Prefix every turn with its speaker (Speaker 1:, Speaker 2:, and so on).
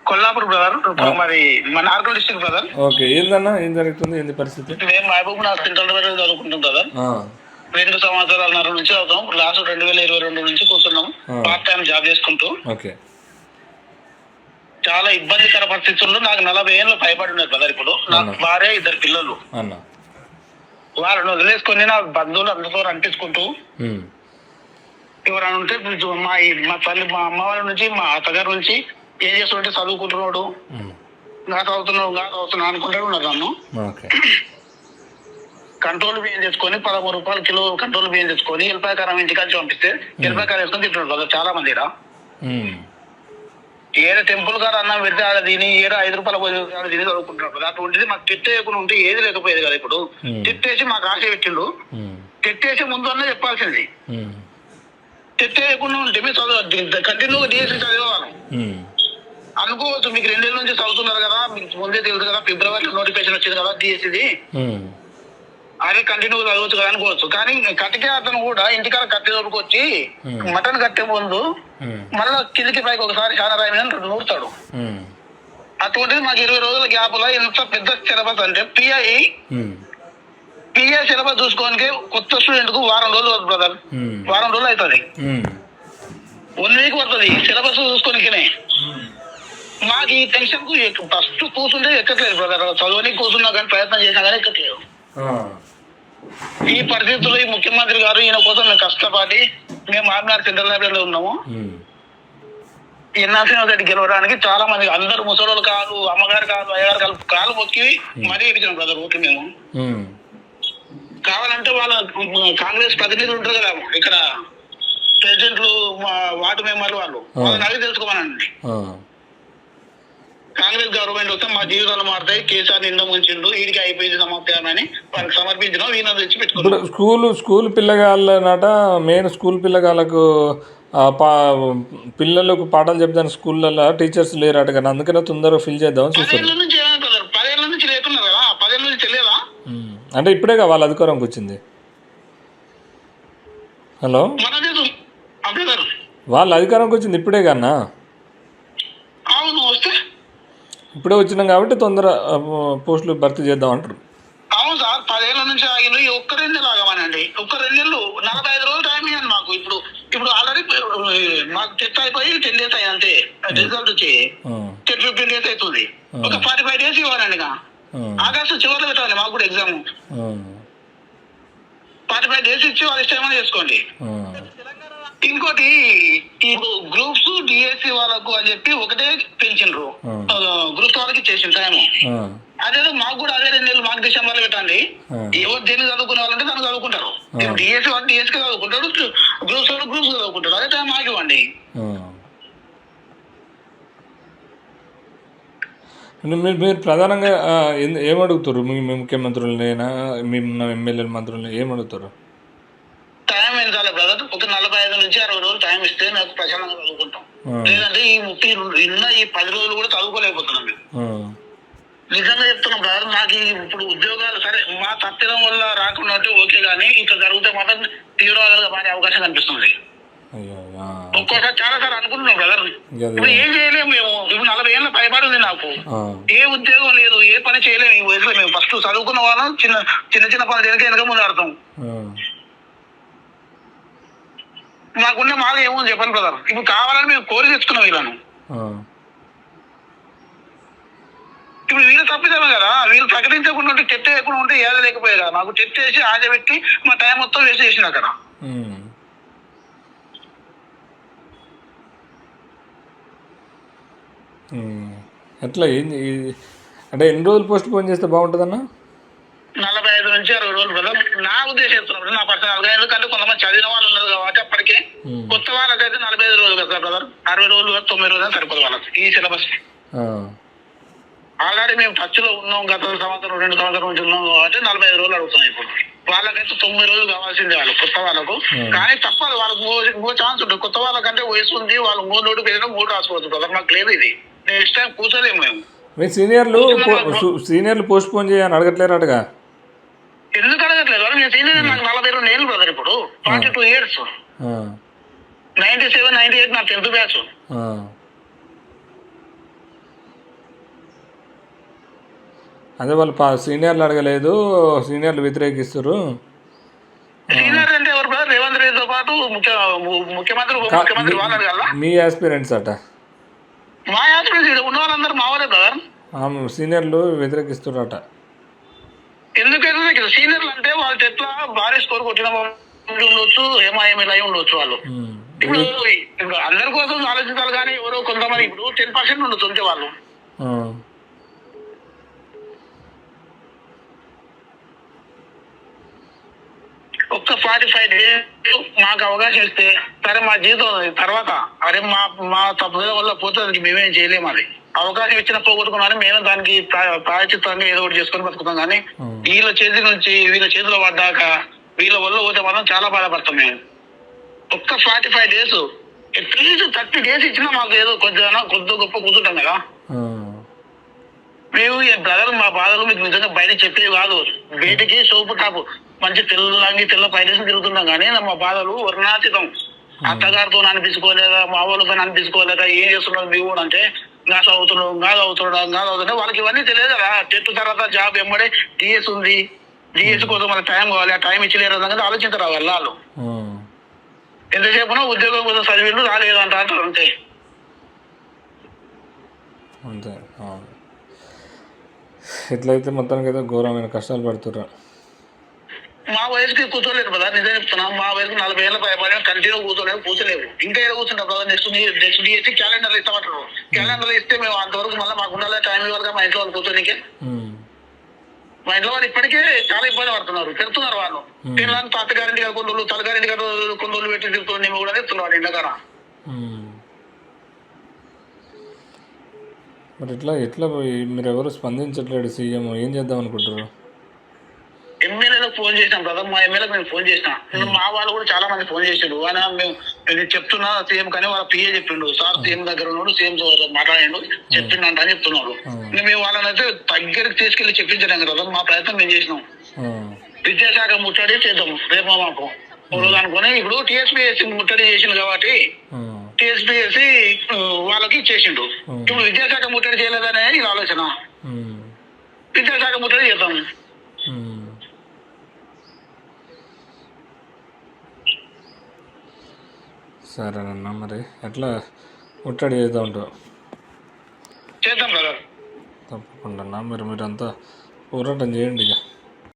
Speaker 1: Kollapur brother, మరి మన నార్కల్ district brother.
Speaker 2: Okay, ఏందన్నా ఏం జరుగుతుంది, ఏంది పరిస్థితి?
Speaker 1: మేము మహబూబ్ నగర్ సెంట్రల్ వరకు చదువుకుంటాం బ్రదర్. 2 సంవత్సరాలన్నర నుంచి అవుతాం. లాస్ట్ 2022 నుంచి కూర్చున్నాం పార్ట్ టైం జాబ్ చేసుకుంటూ.
Speaker 2: ఓకే,
Speaker 1: చాలా ఇబ్బందికర పరిస్థితుల్లో నాకు 40 ఏళ్ళు పైబడి ఉన్నారు బ్రదర్. ఇప్పుడు నాకు భార్య, 2 పిల్లలు. వాళ్ళని వదిలేసుకొని నా బంధువులు అందరితో అనిపించుకుంటూ ఎవరైనా ఉంటే మా తల్లి, మా అమ్మ వాళ్ళ నుంచి, మా అత్తగారి నుంచి ఏం చేస్తుంటే చదువుకుంటున్నాడు, ఇంకా చదువుతున్నా అనుకుంటాడు ఉన్నారు. నన్ను కంట్రోల్ బియ్యం తెచ్చుకొని 13 రూపాయలు కిలో కంట్రోల్ బియ్యం తెచ్చుకొని ఎల్లిపాయ కారం ఇంటికాల్చి పంపిస్తే ఎల్లిపాయ కారం వేసుకొని తింటున్నారు కదా చాలా మంది. ఏదో టెంపుల్ గారు అన్నం పెడితే ఆడ తిని, ఏదో 5 రూపాయల తిని చదువుకుంటున్నారు కదా. అటువంటిది మాకు తిట్టేయకుండా ఉంటే ఏది లేకపోయేది కదా. ఇప్పుడు తిట్టేసి మాకు ఆశ పెట్టిండు. తిట్టేసి ముందు అన్న చెప్పాల్సింది. తిట్టేయకుండా ఉంటే మీరు చదువు కంటిన్యూగా డిఎస్సీ చదివేవాళ్ళం అనుకోవచ్చు. మీకు 2 ఏళ్ళ నుంచి చదువుతున్నారు కదా, మీకు ముందే తెలుసు కదా, ఫిబ్రవరిలో నోటిఫికేషన్ వచ్చింది కదా డిఎస్సీది, అదే కంటిన్యూగా చదవచ్చు కదా అనుకోవచ్చు. కానీ కట్టికే అతను కూడా ఇంటికాడ కట్టె దొరికి వచ్చి మటన్ కట్టే ముందు మళ్ళీ కిందికి పైకి ఒకసారి చాలా రాయమని నూరుతాడు. అటువంటిది మాకు 20 రోజుల గ్యాప్ లో ఎంత పెద్ద సిలబస్ అంటే పిఏ సిలబస్ చూసుకోనికి కొత్త స్టూడెంట్ కు వారం రోజులు బ్రదర్, వారం రోజులు అవుతుంది, 1 వీక్ పడుతుంది సిలబస్ చూసుకోనికినే. మాకు ఈ టెన్షన్ కు ఫస్ట్ కూర్చుంటే ఎక్కట్లేదు బ్రదర్. చదువుని కూర్చున్నా కానీ ప్రయత్నం చేసినా కానీ ఎక్కట్లేదు. ఈ పరిస్థితుల్లో ఈ ముఖ్యమంత్రి గారు ఈయన కోసం మేము కష్టపడి మేము ఆర్ఆర్ సెంట్రల్ లైబ్రరీలో ఉన్నాము. ఎన్ఆర్సీ గెలవడానికి చాలా మంది అందరు ముసలోళ్ళు కాదు, అమ్మగారు కాదు, అయ్యగారు కాలు మొక్కి మరీ ఇచ్చిన బ్రదర్. ఓకే, మేము కావాలంటే వాళ్ళ కాంగ్రెస్ ప్రతినిధులు ఉంటారు కదా ఇక్కడ, ప్రెసిడెంట్లు, వార్డు మెంబర్లు, వాళ్ళని అడిగి తెలుసుకోమనండి. కాంగ్రెస్ గవర్నమెంట్ వస్తే మా జీవితాలు మారుతాయి, కేసీఆర్ నిండా ముంచిండు, వీడికి అయిపోయింది సమాప్తం అని వాళ్ళకి సమర్పించడం వీళ్ళ తెచ్చి పెట్టుకున్నాం.
Speaker 2: స్కూల్ పిల్లగాళ్ళనట, మెయిన్ స్కూల్ పిల్లగాళ్ళకు పిల్లలకు పాఠాలు చెప్తాను స్కూళ్ళల్లో టీచర్స్ లేరట కదా, అందుకనే తొందరగా ఫిల్ చేద్దామని చూస్తారు.
Speaker 1: 10 ఏళ్ళ నుంచి లేకున్నారు కదా, 10 ఏళ్ళ నుంచి తెలియదా?
Speaker 2: అంటే ఇప్పుడేగా వాళ్ళ అధికారంకి వచ్చింది. హలో, వాళ్ళ అధికారంకి వచ్చింది ఇప్పుడే కన్నా, ఇప్పుడే వచ్చినాం కాబట్టి తొందర పోస్టులు భర్తీ చేద్దాం అంటారు.
Speaker 1: అవును సార్, 10 ఏళ్ళ నుంచి ఆగిన ఒక్క 2 నెలలు ఆగమనండి. ఒక్క 2 నెలలు 45 రోజులు టైం ఇవ్వండి మాకు. ఇప్పుడు ఆల్రెడీ మాకు టెస్ట్ అయిపోయి 10 days అయ్యి అంతే, రిజల్ట్ వచ్చి 10-15 days అవుతుంది. ఒక 45 days ఇవ్వాలండి. ఆగస్టు చివరిలో పెట్టాలి మాకు కూడా ఎగ్జామ్. 45 days ఇచ్చి వాళ్ళు ఇష్టమని చేసుకోండి. ఇంకోటి, ఇప్పుడు గ్రూప్స్ డిఎస్సి వాళ్ళకు అని చెప్పి ఒకటే పెంచిండ్రు, గ్రూప్స్ వాళ్ళకి చేసిన టైము. అదేదో మాకు కూడా అదే 2 నెలలు మాకు డిసెంబర్ లో పెట్టండి. ఎవరు దేన్ని చదువుకునే వాళ్ళంటే దాన్ని చదువుకుంటారు. డిఎస్సి వాళ్ళు డిఎస్సి చదువుకుంటారు, గ్రూప్స్ వాళ్ళు గ్రూప్స్ చదువుకుంటారు. అదే టైం మాకు ఇవ్వండి.
Speaker 2: మీరు ప్రధానంగా ఏమడుగుతారు? మీ ముఖ్యమంత్రులైనా మీ ఎమ్మెల్యేల మంత్రులు ఏమడుగుతారు?
Speaker 1: టైం ఏంటాలి బ్రదర్, ఒక 45 నుంచి 60 రోజులు టైం ఇస్తే నాకు ప్రశాంతంగా చదువుకుంటాం. లేదంటే ఈ 10 రోజులు కూడా చదువుకోలేకపోతున్నాం మేము. నిజంగా చెప్తున్నాం బ్రదర్. నాకు ఇప్పుడు ఉద్యోగాలు సరే మా తప్పిదం వల్ల రాకుండా ఉంటే ఓకే, కానీ ఇంకా జరిగితే మాత్రం తీవ్రవాదాలుగా మారే అవకాశం కనిపిస్తుంది. ఒక్కోసారి చాలా సార్లు అనుకుంటున్నాం బ్రదర్, ఇప్పుడు ఏం చేయలేము మేము. ఇప్పుడు 40 ఏళ్ళ పైబడి ఉంది నాకు, ఏ ఉద్యోగం లేదు, ఏ పని చేయలేము ఈ వయసులో. మేము ఫస్ట్ చదువుకున్న వాళ్ళం, చిన్న చిన్న పనులు వెనక ముందు ఆడతాం. మాకున్న మాకు ఏమో చెప్పండి బ్రదర్. ఇప్పుడు కావాలని మేము కోరి తెచ్చుకున్నాం వీళ్ళను. ఇప్పుడు వీళ్ళు తప్పిదామే కదా, వీళ్ళు ప్రకటించకుండా ఉంటే చెట్టు వేయకుండా ఉంటే ఏదో లేకపోయే కదా. మాకు చెట్టు వేసి ఆశ పెట్టి మా టైం మొత్తం వేస్ట్ చేసిన అక్కడ.
Speaker 2: ఎట్లా అంటే ఎన్ని రోజులు పోస్ట్ పోన్ చేస్తే బాగుంటుందన్నా?
Speaker 1: 45 నుంచి 60 రోజులు బ్రదర్. నా ఉద్దేశం చెప్తున్నాను, నా పర్సనల్ గా. ఎందుకంటే కొంతమంది చదివిన వాళ్ళు ఉన్నారు కాబట్టి అప్పటికే. కొత్త వాళ్ళకైతే 45 రోజులు కదా బ్రదర్, 60 రోజులు 90 రోజులు సరిపోదు వాళ్ళకి ఈ సిలబస్. ఆల్రెడీ మేము టచ్ లో ఉన్నాం, గత సంవత్సరం 2 సంవత్సరం నుంచి ఉన్నాం కాబట్టి 45 రోజులు అడుగుతున్నాం. ఇప్పుడు వాళ్ళకైతే 90 రోజులు కావాల్సిందే వాళ్ళు కొత్త వాళ్ళకు. కానీ తప్పదు, వాళ్ళకు ఇంకో ఛాన్స్ ఉంటుంది. కొత్త వాళ్ళకంటే వయసు ఉంది, వాళ్ళు 3 నోటిఫికేషన్ 3 రాసుకోవచ్చు బ్రదర్. మాకు లేదు ఇది, నెక్స్ట్ టైం కూర్చోలేము మేము.
Speaker 2: మీ సీనియర్లు పోస్ట్ పోన్ చేయని అడగట్లేరు అటగా?
Speaker 1: ఎందుకు అడగట్లేదు? నేను సీనియర్, నాకు 42 ఏళ్ళు బ్రదర్. ఇప్పుడు 42 years, 97, 98 నా 10th బ్యాచ్.
Speaker 2: అదే వాళ్ళు సీనియర్లు అడగలేదు, సీనియర్లు వ్యతిరేకిస్తారు.
Speaker 1: సీనియర్ అంటే ఎవరు బ్రదర్? రేవంత్ రెడ్డితో పాటు ముఖ్యమంత్రి ఉప ముఖ్యమంత్రి వాళ్ళు అడగాల?
Speaker 2: మీ ఆస్పిరెంట్స్ అట.
Speaker 1: మా యాత్ర ఉన్న వాళ్ళందరూ మా వాళ్ళే బ్రదర్.
Speaker 2: సీనియర్లు వ్యతిరేకిస్తున్నారట.
Speaker 1: ఎందుకైతే సీనియర్లు అంటే వాళ్ళు ఎట్లా భారీ స్కోర్ కొట్టిన ఉండొచ్చు, ఏమాయిలు అయి ఉండొచ్చు వాళ్ళు. ఇప్పుడు అందరి కోసం ఆలోచించాలి కానీ ఎవరో కొంతమంది ఇప్పుడు 10% ఉండొచ్చు ఉంటే వాళ్ళు. ఒక్క 45 days మాకు అవకాశం ఇస్తే సరే, మా జీవితం తర్వాత అరే మా తప్పుల వల్ల పోతే దానికి మేమేం చేయలేము. అది అవకాశం ఇచ్చిన పోగొట్టుకున్నారని మేము దానికి ప్రాయచిత్తంగా ఏదో ఒకటి చేసుకొని బతుకుతాం. కానీ వీళ్ళ చేతి నుంచి వీళ్ళ చేతిలో పడ్డాక వీళ్ళ వల్ల పోతే మాత్రం చాలా బాధపడతాం మేము. ఒక్క 45 days అట్లీస్ట్ 30 days ఇచ్చినా మాకు ఏదో కొద్ది గొప్ప కూర్చుంటాం కదా. మేము బ్రదర్ మా బాధలు మీకు నిజంగా బయట చెప్పేవి కాదు. బయటికి సోపు టాపు మంచి తెల్లంగి తెల్ల పైలేసి తిరుగుతున్నాం కానీ మా బాధలు వర్ణాతీతం. అత్తగారితో అనిపించుకోలేదా, మా వాళ్ళతో అనిపించుకోలేదా, ఏం చేస్తున్నాడు మీ కూడా అంటే గాజు అవుతున్నాడు వాళ్ళకి ఇవన్నీ తెలియదు కదా. 10th తర్వాత జాబ్ ఎమ్మడే డిఎస్ ఉంది, డిఎస్ కోసం మనకి టైం కావాలి, ఆ టైం ఇచ్చలేరు అన్నది ఆలోచించరు వాళ్ళు. ఎంతసేపునో ఉద్యోగం కోసం చదివిండు రాలేదు అంటారు అంతే.
Speaker 2: ఎట్లయితే మొత్తానికి అయితే ఘోరమైన కష్టాలు పడుతున్నారు.
Speaker 1: మా వయసుకి కూర్చోలేదు కదా, నిజం చెప్తున్నా. మా వయసుకు 40 ఏళ్ళ పైన కంటిన్యూ కూర్చోలేవు. ఇంకా ఏదో కూర్చుంటాం కదా. నెక్స్ట్ డిఎస్సీ క్యాలెండర్ ఇస్తామంటారు. క్యాలెండర్ ఇస్తే మేము అంతవరకు మళ్ళీ మాకు ఉండాలి టైం ఇవ్వాలి. మా ఇంట్లో వాళ్ళు కూర్చోనికే మా ఇంట్లో వాళ్ళు ఇప్పటికే చాలా ఇబ్బంది పడుతున్నారు, పెడుతున్నారు వాళ్ళు. పిల్లలు తాతగారింటి గారు కొందరు, తల్లిగారింటి గారు కొందరు పెట్టి తిరుగుతుంది కూడా చెప్తున్నారు ఎండగాన.
Speaker 2: మరి ఎట్లా మీరు ఎవరు స్పందించట్లేదు? సీఎం ఏం చేద్దాం అనుకుంటారు?
Speaker 1: ఎమ్మెల్యేలకు ఫోన్ చేసినాం కదా, మా ఎమ్మెల్యేలకు మేము ఫోన్ చేసినా. మా వాళ్ళు కూడా చాలా మంది ఫోన్ చేసిండు. ఆయన మేము చెప్తున్నా సీఎం కానీ వాళ్ళ పిఏ చెప్పిండు, సార్ సీఎం దగ్గర ఉన్నాడు, సీఎం మాట్లాడిండు చెప్పిండంట అని చెప్తున్నారు. మేము వాళ్ళని అయితే దగ్గరికి తీసుకెళ్లి చెప్పించలేం కదా. మా ప్రయత్నం మేము చేసినాం. విద్యాశాఖ ముట్టడి చేద్దాం రేపు మాకు రోజు అనుకుని. ఇప్పుడు టీఎస్పీఎస్సీ ముట్టడి చేసిండు కాబట్టి టీఎస్పీఎస్సీ వాళ్ళకి ఇచ్చేసిండు. ఇప్పుడు విద్యాశాఖ ముట్టడి చేయలేదనే ఇది ఆలోచన. విద్యాశాఖ ముట్టడి చేద్దాం.
Speaker 2: సరేనన్నా, మరి ఎట్లా ముట్టడి చేద్దాం ఉంటావు?
Speaker 1: చేద్దాం కదా
Speaker 2: తప్పకుండా. మీరంతా పోరాటం చేయండి ఇక.